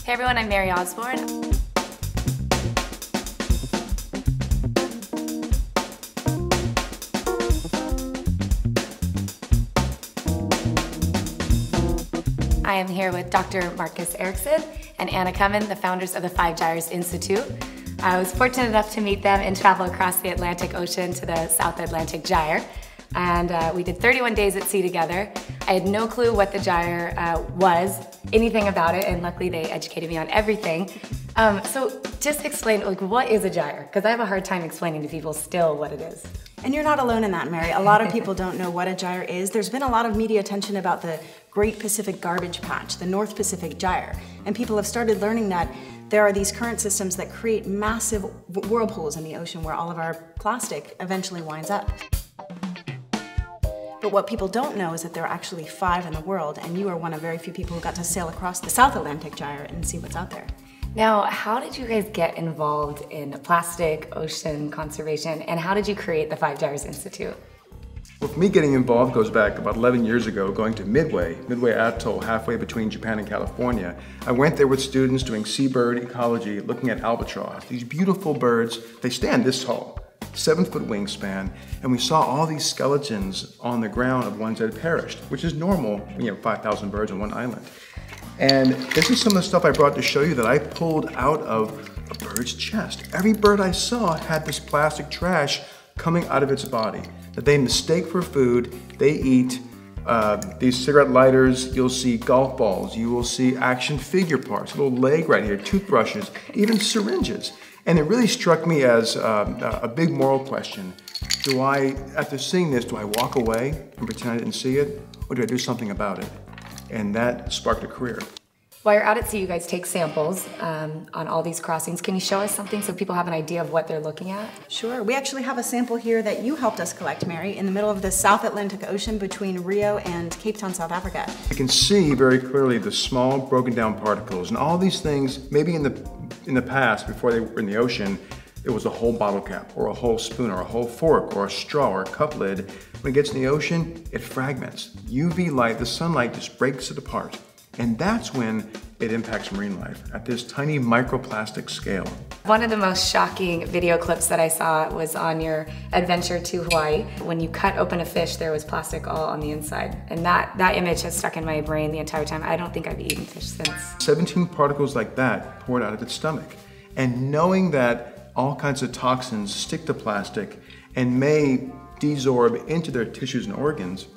Hey everyone, I'm Mary Osborne. I am here with Dr. Marcus Erickson and Anna Cummin, the founders of the Gyres Institute. I was fortunate enough to meet them and travel across the Atlantic Ocean to the South Atlantic Gyre. And we did 31 days at sea together. I had no clue what the gyre was, anything about it, and luckily they educated me on everything. So just explain, what is a gyre? Because I have a hard time explaining to people still what it is. And you're not alone in that, Mary. A lot of people don't know what a gyre is. There's been a lot of media attention about the Great Pacific Garbage Patch, the North Pacific Gyre. And people have started learning that there are these current systems that create massive whirlpools in the ocean where all of our plastic eventually winds up. But what people don't know is that there are actually 5 in the world, and you are one of very few people who got to sail across the South Atlantic Gyre and see what's out there. Now, how did you guys get involved in plastic ocean conservation, and how did you create the Gyres Institute? Well, for me, getting involved goes back about 11 years ago, going to Midway Atoll, halfway between Japan and California. I went there with students doing seabird ecology, looking at albatross. These beautiful birds, they stand this tall, 7-foot wingspan, and we saw all these skeletons on the ground of ones that had perished, which is normal when you have 5,000 birds on one island. And this is some of the stuff I brought to show you that I pulled out of a bird's chest. Every bird I saw had this plastic trash coming out of its body that they mistake for food. They eat these cigarette lighters, you'll see golf balls, you will see action figure parts, a little leg right here, toothbrushes, even syringes. And it really struck me as a big moral question. After seeing this, do I walk away and pretend I didn't see it, or do I do something about it? And that sparked a career. While you're out at sea, you guys take samples on all these crossings. Can you show us something so people have an idea of what they're looking at? Sure. We actually have a sample here that you helped us collect, Mary, in the middle of the South Atlantic Ocean between Rio and Cape Town, South Africa. You can see very clearly the small broken down particles, and all these things, maybe in the past, before they were in the ocean, it was a whole bottle cap, or a whole spoon, or a whole fork, or a straw, or a cup lid. When it gets in the ocean, it fragments. UV light, the sunlight just breaks it apart. And that's when it impacts marine life, at this tiny microplastic scale. One of the most shocking video clips that I saw was on your adventure to Hawaii. When you cut open a fish, there was plastic all on the inside. And that image has stuck in my brain the entire time. I don't think I've eaten fish since. 17 particles like that poured out of its stomach. And knowing that all kinds of toxins stick to plastic and may desorb into their tissues and organs,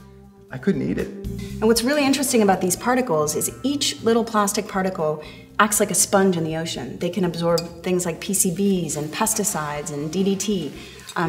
I couldn't eat it. And what's really interesting about these particles is each little plastic particle acts like a sponge in the ocean. They can absorb things like PCBs and pesticides and DDT,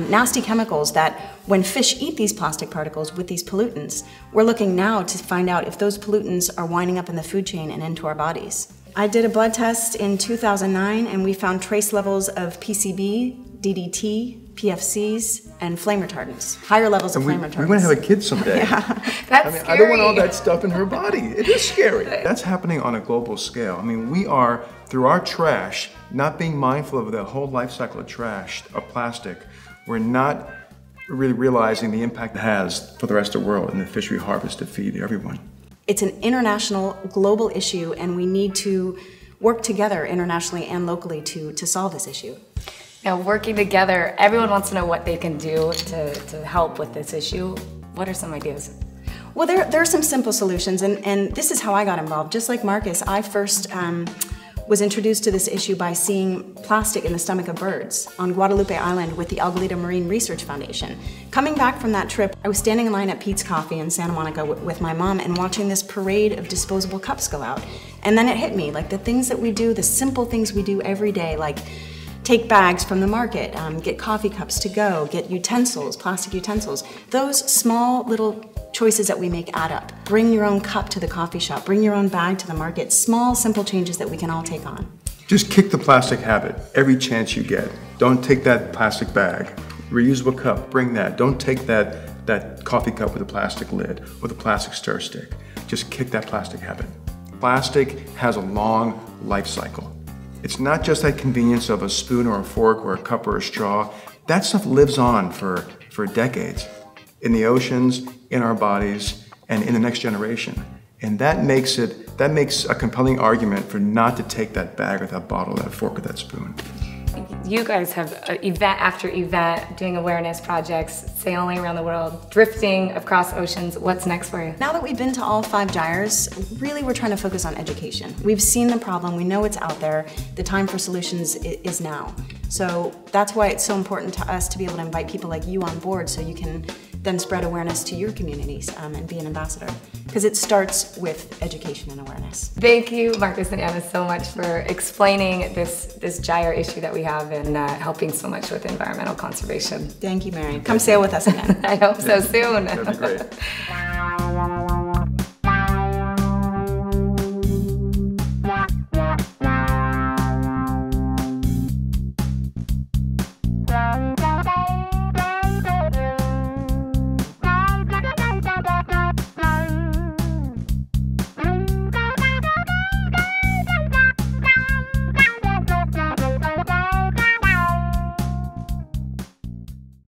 nasty chemicals that when fish eat these plastic particles with these pollutants, we're looking now to find out if those pollutants are winding up in the food chain and into our bodies. I did a blood test in 2009 and we found trace levels of PCB, DDT, PFCs, and flame retardants. Higher levels of flame retardants. We want to have a kid someday. Yeah. That's scary. I don't want all that stuff in her body. It is scary. That's happening on a global scale. I mean, we are, through our trash, not being mindful of the whole life cycle of trash, of plastic, we're not really realizing the impact it has for the rest of the world and the fish we harvest to feed everyone. It's an international, global issue, and we need to work together internationally and locally to solve this issue. Now, working together, everyone wants to know what they can do to help with this issue. What are some ideas? Well, there are some simple solutions, and this is how I got involved. Just like Marcus, I first was introduced to this issue by seeing plastic in the stomach of birds on Guadalupe Island with the Algalita Marine Research Foundation. Coming back from that trip, I was standing in line at Pete's Coffee in Santa Monica with my mom and watching this parade of disposable cups go out. And then it hit me, like the things that we do, the simple things we do every day, like take bags from the market, get coffee cups to go, get utensils, plastic utensils. Those small little choices that we make add up. Bring your own cup to the coffee shop, bring your own bag to the market. Small, simple changes that we can all take on. Just kick the plastic habit every chance you get. Don't take that plastic bag. Reusable cup, bring that. Don't take that coffee cup with a plastic lid or the plastic stir stick. Just kick that plastic habit. Plastic has a long life cycle. It's not just that convenience of a spoon or a fork or a cup or a straw. That stuff lives on for decades in the oceans, in our bodies, and in the next generation. And that makes it that makes a compelling argument for not to take that bag or that bottle, that fork or that spoon. You guys have event after event doing awareness projects, sailing around the world, drifting across oceans. What's next for you? Now that we've been to all 5 gyres, really we're trying to focus on education. We've seen the problem, we know it's out there, the time for solutions is now. So that's why it's so important to us to be able to invite people like you on board so you can then spread awareness to your communities and be an ambassador. Because it starts with education and awareness. Thank you, Marcus and Anna, so much for explaining this gyre issue that we have and helping so much with environmental conservation. Thank you, Mary. Come sail with us again. I hope so soon. That'd be great.